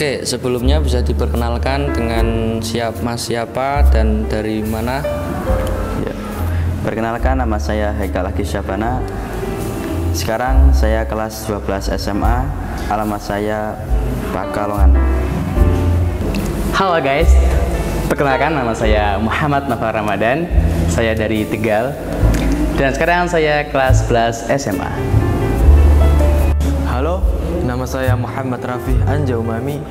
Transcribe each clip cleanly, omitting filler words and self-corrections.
Oke, sebelumnya bisa diperkenalkan dengan Mas siapa dan dari mana? Ya. Perkenalkan, nama saya Haikal Agis Syabana. Sekarang saya kelas 12 SMA. Alamat saya Pekalongan. Halo guys, perkenalkan nama saya Muhammad Nafar Ramadan. Saya dari Tegal. Dan sekarang saya kelas 11 SMA. Halo, nama saya Muhammad Rafi Anjaumami.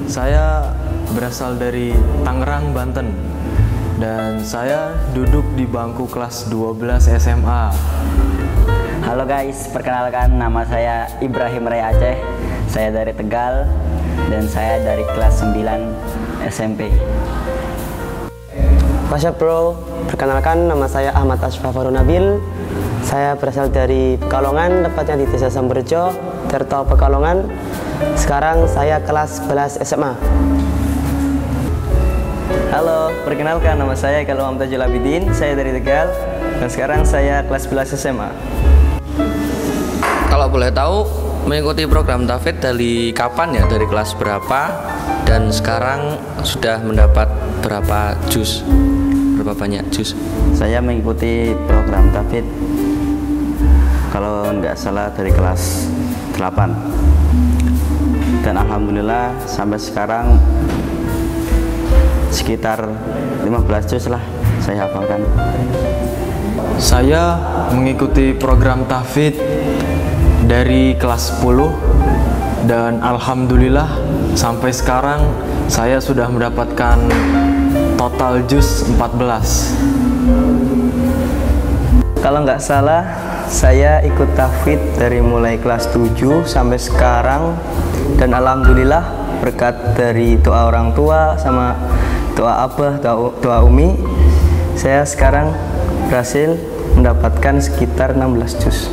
Saya berasal dari Tangerang, Banten. Dan saya duduk di bangku kelas 12 SMA. Halo guys, perkenalkan nama saya Ibrahim Ray Aceh. Saya dari Tegal dan saya dari kelas 9 SMP. Masya bro, perkenalkan nama saya Ahmad Asfafarun Nabil. Saya berasal dari Pekalongan, tepatnya di Desa Samberjo, Tirto Pekalongan. Sekarang saya kelas 11 SMA. Halo, perkenalkan nama saya Kalum Amtajul Abidin. Saya dari Tegal dan sekarang saya kelas 11 SMA. Kalau boleh tahu, mengikuti program Tafid dari kapan ya? Dari kelas berapa? Dan sekarang sudah mendapat berapa juz? Berapa banyak juz? Saya mengikuti program Tafid kalau nggak salah dari kelas 8. Dan alhamdulillah sampai sekarang sekitar 15 juz lah saya hafalkan. Saya mengikuti program Tafid dari kelas 10 dan alhamdulillah sampai sekarang saya sudah mendapatkan total juz 14. Kalau nggak salah, saya ikut Tafid dari mulai kelas 7 sampai sekarang dan alhamdulillah berkat dari doa orang tua sama doa abah, doa umi, saya sekarang berhasil mendapatkan sekitar 16 juz.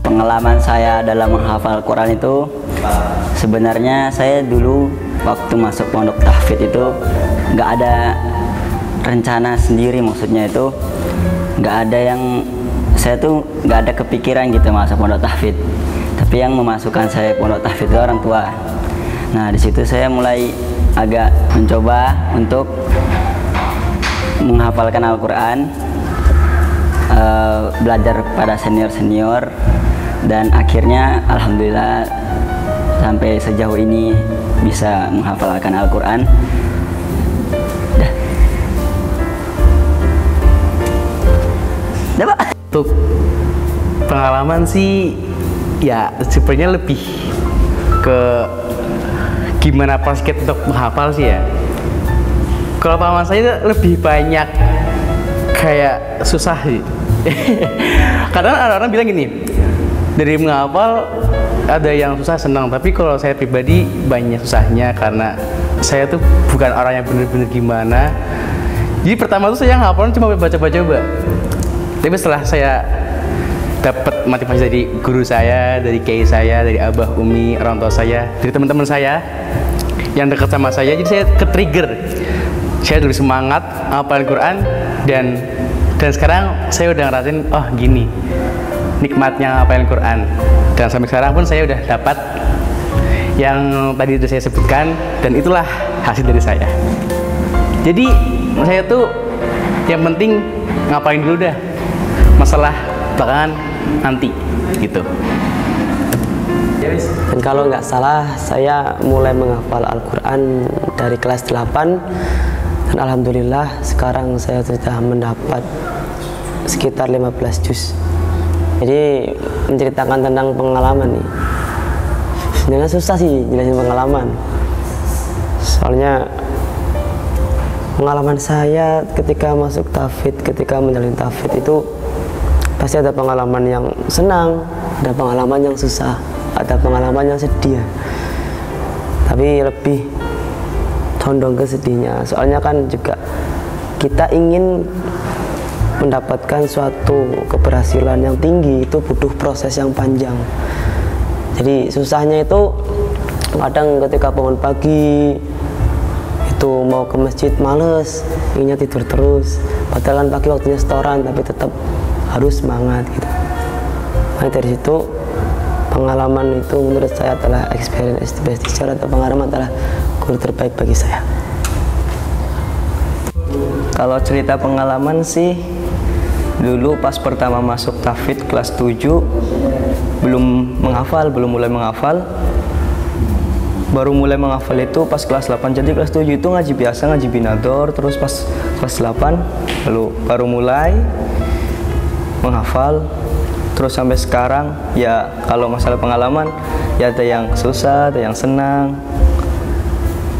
Pengalaman saya dalam menghafal Quran itu, sebenarnya saya dulu waktu masuk pondok tahfidz itu nggak ada rencana sendiri, maksudnya itu nggak ada yang, saya tuh nggak ada kepikiran gitu masuk pondok tahfidz. Tapi yang memasukkan saya pondok tahfidz itu orang tua. Nah di situ saya mulai agak mencoba untuk menghafalkan Al-Quran, belajar pada senior-senior, dan akhirnya alhamdulillah sampai sejauh ini bisa menghafalkan Al-Quran. Dah Pak. Untuk pengalaman sih ya sebenarnya lebih ke gimana pas kita untuk menghafal sih ya. Kalau pengalaman saya lebih banyak kayak susah sih. Kadang orang-orang bilang gini, dari menghafal ada yang susah senang, tapi kalau saya pribadi banyak susahnya karena saya tuh bukan orang yang bener-bener gimana. Jadi pertama tuh saya ngapalin cuma baca-baca, tapi setelah saya dapat motivasi dari guru saya, dari kiai saya, dari abah, umi, orang tua saya, dari teman-teman saya yang dekat sama saya, jadi saya ke-trigger. Saya dulu semangat ngapalin Quran dan sekarang saya udah ngerasain, oh gini nikmatnya ngapalin Quran. Dan sampai sekarang pun saya udah dapat yang tadi udah saya sebutkan, dan itulah hasil dari saya. Jadi saya tuh yang penting ngapalin dulu dah, masalah belakangan nanti gitu. Dan kalau nggak salah, saya mulai menghafal Al-Quran dari kelas 8. Dan alhamdulillah sekarang saya sudah mendapat sekitar 15 juz. Jadi menceritakan tentang pengalaman nih, sebenarnya susah sih jelasin pengalaman. Soalnya pengalaman saya ketika masuk tahfidz, ketika menjalani tahfidz itu pasti ada pengalaman yang senang, ada pengalaman yang susah, ada pengalaman yang sedih. Tapi lebih condong ke sedihnya. Soalnya kan juga kita ingin mendapatkan suatu keberhasilan yang tinggi, itu butuh proses yang panjang. Jadi susahnya itu kadang ketika bangun pagi itu mau ke masjid males, inginnya tidur terus, padahal kan pagi waktunya setoran, tapi tetap harus semangat gitu. Nah dari situ pengalaman itu menurut saya adalah experience the best teacher, atau pengalaman adalah guru terbaik bagi saya. Kalau cerita pengalaman sih, dulu pas pertama masuk tahfidz kelas 7 belum mulai menghafal. Baru mulai menghafal itu pas kelas 8. Jadi kelas 7 itu ngaji biasa, ngaji binador. Terus pas kelas 8 baru mulai menghafal. Terus sampai sekarang ya, kalau masalah pengalaman ya ada yang susah, ada yang senang.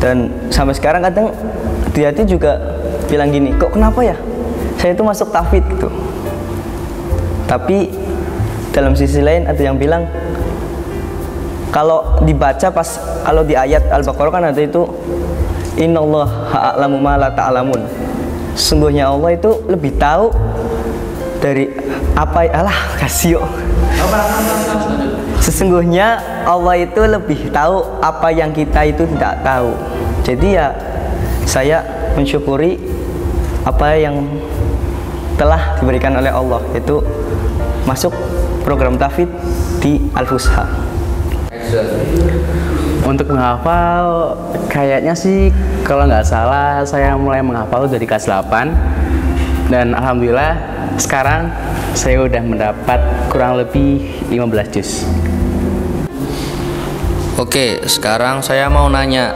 Dan sampai sekarang kadang di hati juga bilang gini, kok kenapa ya saya itu masuk tahfidz gitu. Tapi dalam sisi lain ada yang bilang, kalau dibaca kalau di ayat Al-Baqarah kan ada itu, innallaha a'lamu ma la ta'lamun. Sesungguhnya Allah itu lebih tahu dari apa Sesungguhnya Allah itu lebih tahu apa yang kita itu tidak tahu. Jadi ya saya mensyukuri apa yang telah diberikan oleh Allah, itu masuk program tahfidz di Al-Fusha. Untuk menghafal, kayaknya sih kalau nggak salah saya mulai menghafal dari kelas 8. Dan alhamdulillah sekarang saya udah mendapat kurang lebih 15 juz. Oke, sekarang saya mau nanya,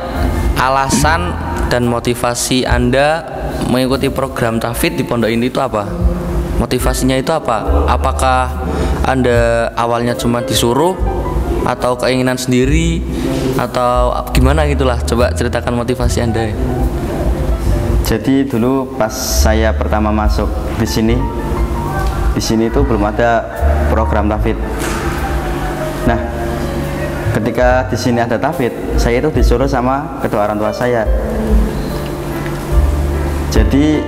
alasan dan motivasi Anda mengikuti program tahfidz di pondok ini itu apa? Motivasinya itu apa? Apakah Anda awalnya cuma disuruh, atau keinginan sendiri, atau gimana gitulah? Coba ceritakan motivasi Anda. Jadi dulu pas saya pertama masuk di sini itu belum ada program tahfidz. Nah, ketika di sini ada tahfidz, saya itu disuruh sama kedua orang tua saya. Jadi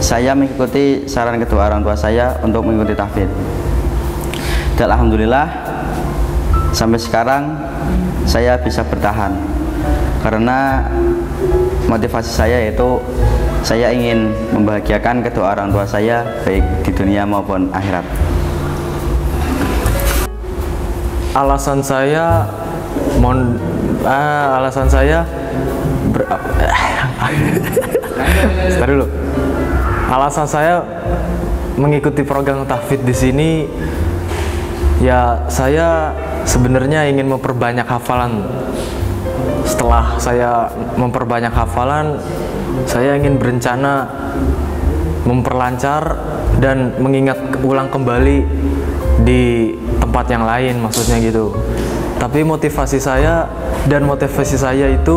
saya mengikuti saran kedua orang tua saya untuk mengikuti tahfidz. Dan alhamdulillah sampai sekarang saya bisa bertahan, karena motivasi saya yaitu saya ingin membahagiakan kedua orang tua saya, baik di dunia maupun akhirat. Alasan saya Alasan saya mengikuti program tahfidz di sini, ya saya sebenarnya ingin memperbanyak hafalan. Setelah saya memperbanyak hafalan, saya ingin berencana memperlancar dan mengingat ulang kembali di tempat yang lain, maksudnya gitu. Tapi motivasi saya itu,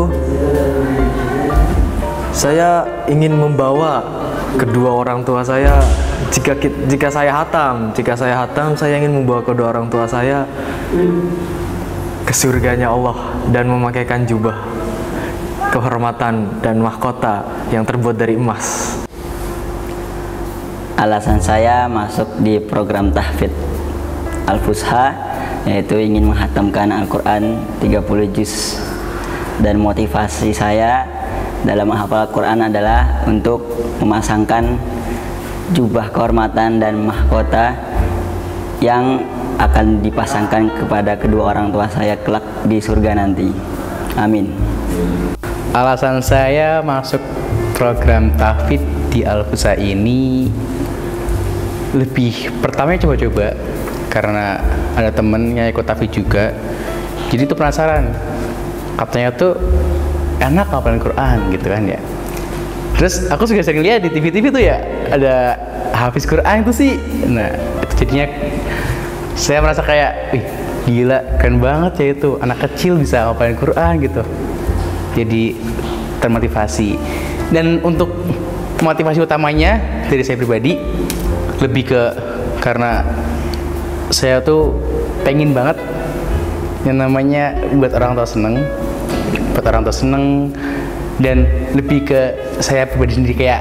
saya ingin membawa kedua orang tua saya. Jika saya hatam, saya ingin membawa kedua orang tua saya ke surganya Allah dan memakaikan jubah kehormatan dan mahkota yang terbuat dari emas. Alasan saya masuk di program tahfidz Al-Fusha yaitu ingin menghatamkan Al-Quran 30 juz. Dan motivasi saya dalam menghafal Al-Quran adalah untuk memasangkan jubah kehormatan dan mahkota yang akan dipasangkan kepada kedua orang tua saya kelak di surga nanti. Amin. Alasan saya masuk program tahfidz di Al-Fusha ini lebih pertamanya coba-coba, karena ada temennya ikut tahfidz juga, jadi tuh penasaran, katanya tuh enak ngapalin Quran gitu kan ya. Terus aku juga sering lihat di TV-TV tuh ya ada hafiz Quran itu sih. Nah itu jadinya saya merasa kayak, wih gila, keren banget ya itu, anak kecil bisa ngapalin Quran gitu. Jadi termotivasi. Dan untuk motivasi utamanya dari saya pribadi lebih ke karena saya tuh pengen banget yang namanya buat orang tua seneng, dan lebih ke saya pribadi sendiri kayak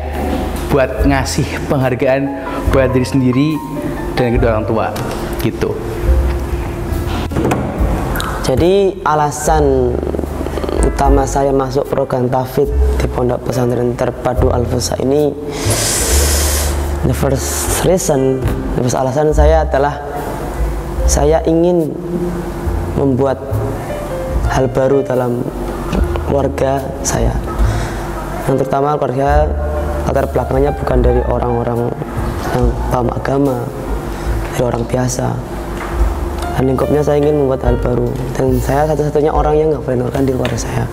buat ngasih penghargaan buat diri sendiri dan kedua orang tua gitu. Jadi alasan utama saya masuk program tahfidz di Pondok Pesantren Terpadu Al-Fusha ini, the first alasan saya adalah saya ingin membuat hal baru dalam keluarga saya. Yang terutama keluarga latar belakangnya bukan dari orang-orang yang paham agama, dari orang biasa. Dan lingkupnya saya ingin membuat hal baru, dan saya satu-satunya orang yang nggak boleh nurkan di keluarga saya.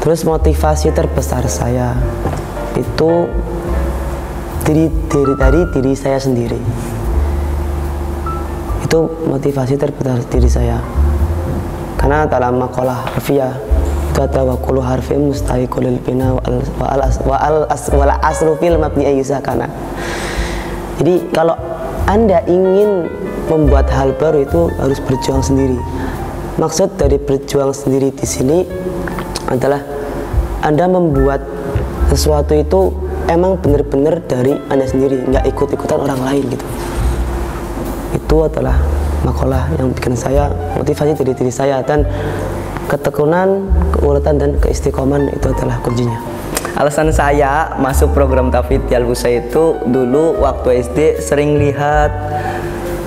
Terus motivasi terbesar saya itu dari diri saya sendiri. Itu motivasi terbesar diri saya. Karena dalam makalah harfiah itu ada waqulu harfin mustahiqul bina wal asru fil mabni ayyusakana. Jadi kalau Anda ingin membuat hal baru itu harus berjuang sendiri. Maksud dari berjuang sendiri di sini adalah Anda membuat sesuatu itu emang benar-benar dari Anda sendiri, nggak ikut-ikutan orang lain gitu. Itu adalah makalah yang bikin saya motivasi dari diri saya, dan ketekunan, keuletan, dan keistiqoman itu adalah kuncinya. Alasan saya masuk program Tahfidz di Al-Busa itu dulu waktu SD sering lihat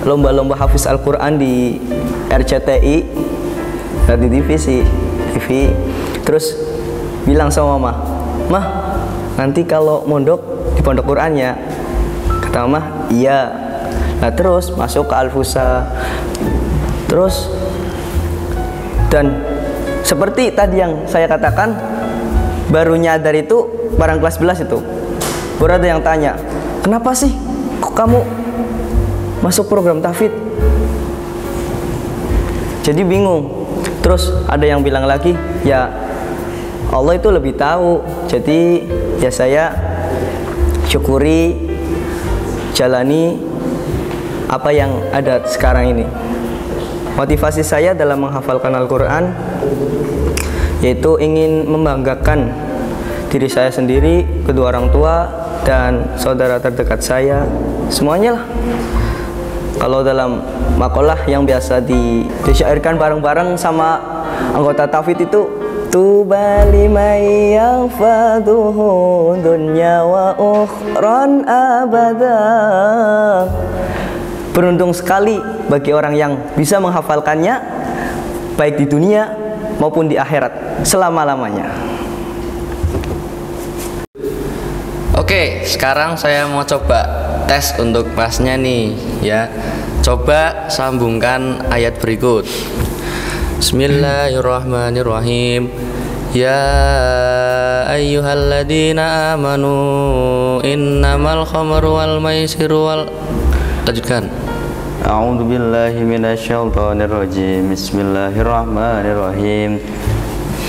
lomba-lomba hafiz Al-Quran di RCTI, di TV, terus bilang sama Mah, nanti kalau mondok di pondok Qurannya. Kata Mama, iya. Nah terus masuk ke Al-Busa, terus dan seperti tadi yang saya katakan, baru nyadar itu barang kelas 11 itu baru ada yang tanya, kenapa sih kok kamu masuk program Tahfidz? Jadi bingung. Terus ada yang bilang lagi, ya Allah itu lebih tahu. Jadi ya saya syukuri, jalani apa yang ada sekarang ini. Motivasi saya dalam menghafalkan Al-Quran yaitu ingin membanggakan diri saya sendiri, kedua orang tua, dan saudara terdekat saya, semuanya lah. Kalau dalam makalah yang biasa disyairkan bareng-bareng sama anggota Tahfidz itu, tuba liman yahfaduhu dunya wa ukhran abada. Beruntung sekali bagi orang yang bisa menghafalkannya baik di dunia maupun di akhirat selama-lamanya. Oke, sekarang saya mau coba tes untuk kelasnya nih ya. Coba sambungkan ayat berikut. Bismillahirrahmanirrahim. Ya ayyuhalladzina amanu innamal khamru wal maisiru wal. Lanjutkan. A'udzu billahi minasyaitonir rajim. Bismillahirrahmanirrahim.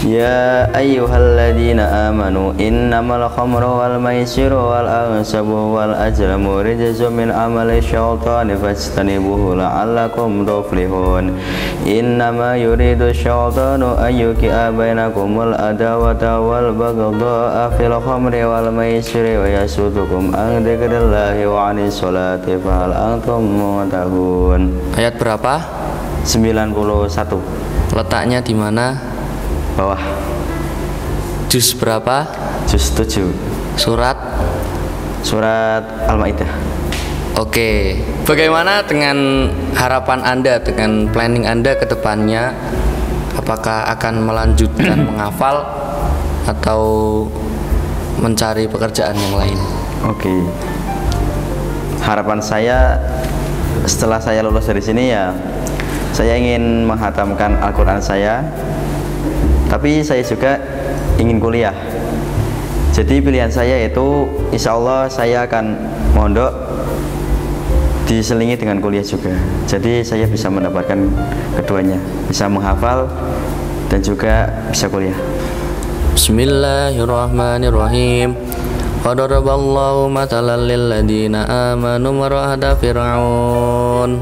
Ya ayyuhalladzina amanu innamal khamru wal maisiru wal ansabu wal azlamu rijzun min amali syaitani fajtanibuhu la'allakum tuflihun. Innama yuridu syaitanu an yuqi'a bainakumul adawata wal baghdha'a fil khamri wal maisiri wa yasuddukum an dzikrillahi wa 'anis sholati fahal antum muntahun. Ayat berapa? 91. Letaknya di mana? Bawah. Juz berapa? Juz 7. Surat Al-Maidah. Oke, bagaimana dengan harapan Anda, dengan planning Anda ke depannya? Apakah akan melanjutkan menghafal atau mencari pekerjaan yang lain? Oke. Harapan saya setelah saya lulus dari sini ya, saya ingin menghatamkan Al-Quran saya. Tapi saya juga ingin kuliah. Jadi pilihan saya itu insya Allah saya akan mondok diselingi dengan kuliah juga. Jadi saya bisa mendapatkan keduanya, bisa menghafal dan juga bisa kuliah. Bismillahirrahmanirrahim. Wadaraballahu mathalan lilladzina amanu mar'ata fir'aun.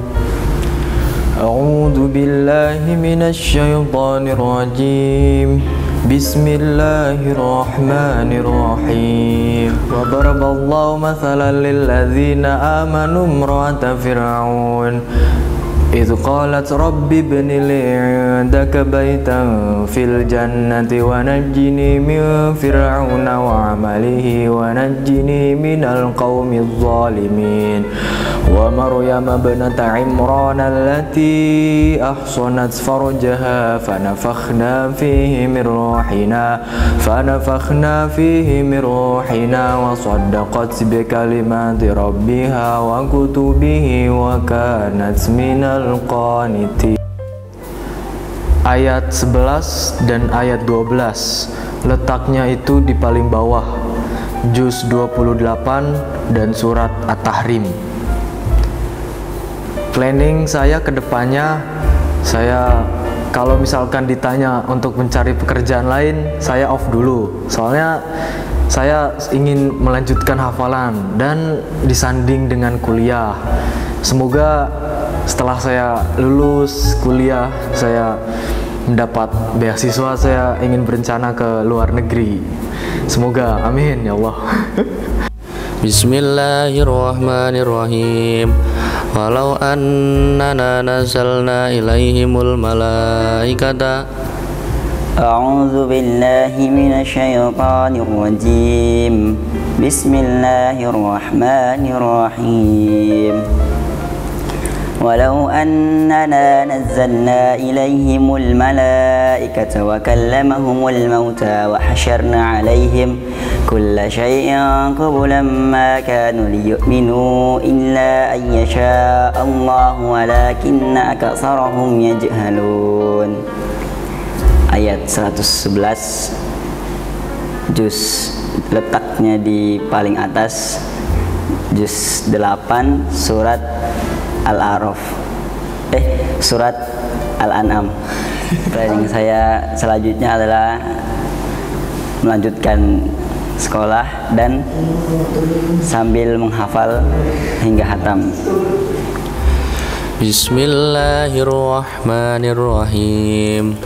A'udzu billahi minasyaitonir rajim. Bismillahirrahmanirrahim. Wa daraballahu mathalan lilladzina amanu imra'ata fir'aun idh qalat rabbi ibni li 'indaka baitan fil jannati wa najjini min fir'auna wa 'amalihi wa najjini minal qaumiz zalimin ومريم ابنة عمران التي أحصنت فرجها فنفخنا فيه من روحنا وصدقت بكلمات ربها وكتبه وكانت من القانتين. Ayat 11 dan ayat 12 letaknya itu di paling bawah, juz 28 dan surat At-Tahrim. Planning saya ke depannya, saya kalau misalkan ditanya untuk mencari pekerjaan lain, saya off dulu. Soalnya saya ingin melanjutkan hafalan dan disanding dengan kuliah. Semoga setelah saya lulus kuliah, saya mendapat beasiswa, saya ingin berencana ke luar negeri. Semoga, amin ya Allah. Bismillahirrahmanirrahim. Walau annana nazalna ilaihimul malaikata. A'udzu billahi minasyaitonir rajim. Bismillahirrahmanirrahim. Walau annana nazzalna ilaihimul malaikata wa kallamahumul mauta wa hasyarna alaihim kulla syai'in qablan ma kanu liyu'minu illa an yasha Allahu walakinna aktsarahum yajhalun. Ayat 111, juz letaknya di paling atas, juz 8 surat Al-A'raf, surat Al-An'am. Planning saya selanjutnya adalah melanjutkan sekolah dan sambil menghafal hingga hatam. Bismillahirrahmanirrahim.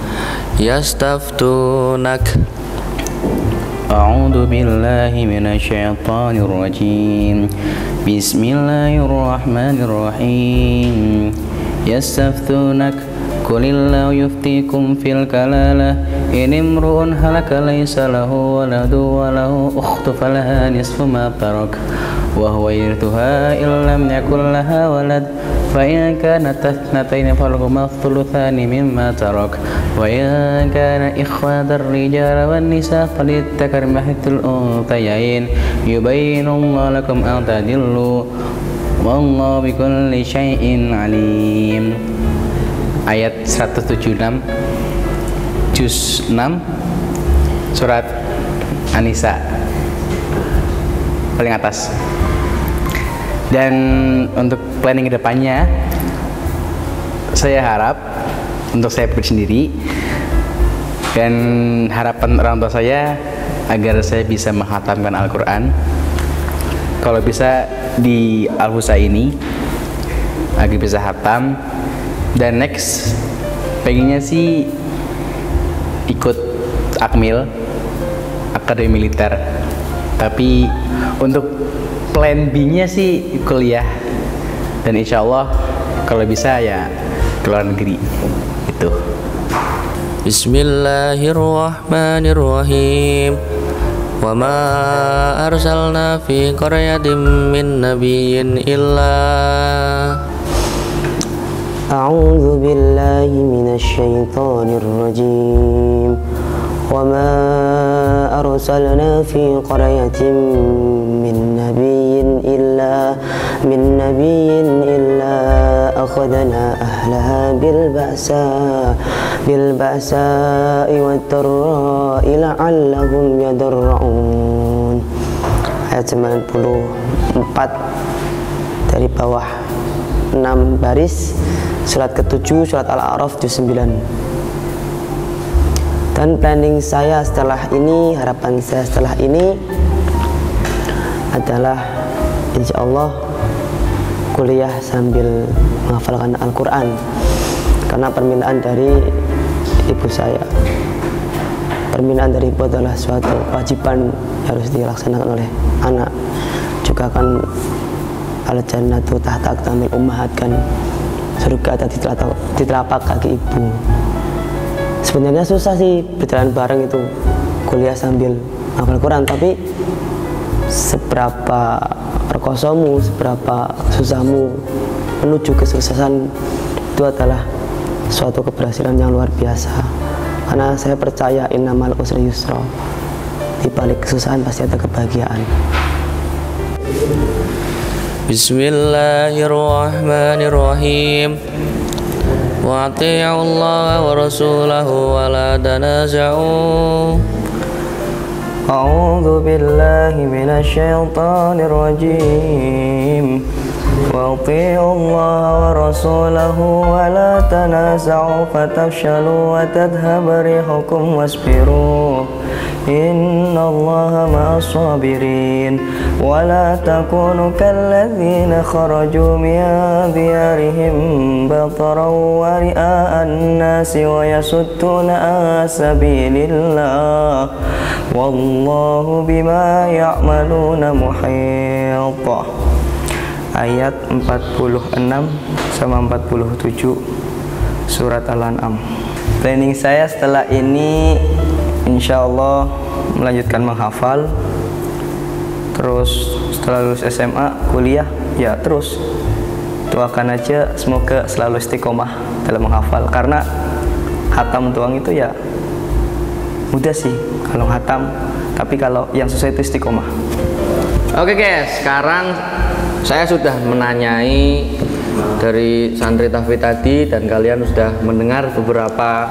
Yastaftunak. A'udzu billahi minasyaitonir rajim. Bismillahirrahmanirrahim. Yastaftunak qulillahu yuftikum fil kalalah in imru'un halaka laysa lahu waladu wa lahu ukhtu falaha nisfu ma tarak wa huwa yarithuha illam yakul laha walad fa in kanat tathnatayn falahuma thuluthani mimma tarak wa in kana ikhwatar rijal wan nisa falitakar mahithul untayain yubayyinullahu lakum an tadillu wallahu bikulli syai'in alim. Ayat 176, juz 6 surat An-Nisa paling atas. Dan untuk planning kedepannya, saya harap untuk saya sendiri dan harapan orang tua saya agar saya bisa menghatamkan Al-Quran, kalau bisa di Al-Husaini agar bisa hatam. Dan next pengennya sih ikut Akmil, Akademi Militer. Tapi untuk plan B-nya sih kuliah. Dan insya Allah kalau bisa ya ke luar negeri. Itu. Bismillahirrahmanirrahim. Wa ma arsalna fi qaryatin min nabiyyin illa. A'udzu billahi minasyaitonir rajim. Wa ma arsalna fi qaryatin min nabiyyin illa akhadna ahlaha bil ba'sa'i wat dharra'i la'allahum yadarra'un. Ayat 94 dari bawah 6 baris, surat ke-7 surat Al-A'raf juz 9. Dan planning saya setelah ini, harapan saya setelah ini adalah insya Allah kuliah sambil menghafalkan Al-Quran, karena permintaan dari ibu saya. Permintaan dari ibu adalah suatu kewajiban harus dilaksanakan oleh anak. Juga kan al-jannatu tahta aqdamil ummahat, kan surga ada di telapak kaki ibu. Sebenarnya susah sih berjalan bareng itu, kuliah sambil hafal Quran, tapi seberapa perkosamu, seberapa susahmu menuju kesuksesan itu adalah suatu keberhasilan yang luar biasa. Karena saya percaya innamal usri yusra, di balik kesusahan pasti ada kebahagiaan. Bismillahirrahmanirrahim. Wa ati'u Allah wa rasulahu wa la tanaza'u. A'udzu billahi minasyaitonir rajim. Wa ati'u Allah wa rasulahu wa la tanaza'u fatafshalu wa tadhhabu rihukum wasbiru. Innallaha ma'as sabirin. Wa la takunu kalladzina kharaju min diyarihim bataran wa ri'a'an nasi wa yasudduna an sabilillah. Wallahu bima ya'maluna muhit. Ayat 46 sama 47 surat Al-An'am. Planning saya setelah ini insya Allah melanjutkan menghafal. Terus setelah lulus SMA, kuliah, ya terus doakan aja semoga selalu istiqomah dalam menghafal. Karena hatam doang itu ya mudah sih kalau hatam, tapi kalau yang susah itu istiqomah. Oke guys, sekarang saya sudah menanyai dari santri tahfidz tadi dan kalian sudah mendengar beberapa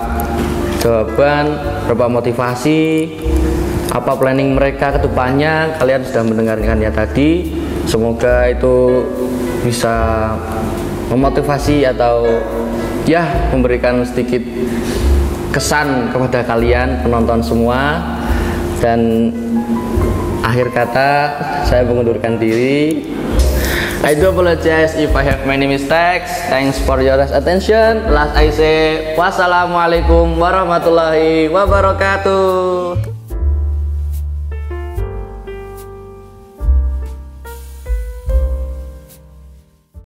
jawaban, beberapa motivasi, apa planning mereka ke depannya. Kalian sudah mendengarkannya tadi. Semoga itu bisa memotivasi atau ya memberikan sedikit kesan kepada kalian penonton semua. Dan akhir kata saya mengundurkan diri. I do apologize if I have many mistakes. Thanks for your attention. Last I say, wassalamualaikum warahmatullahi wabarakatuh.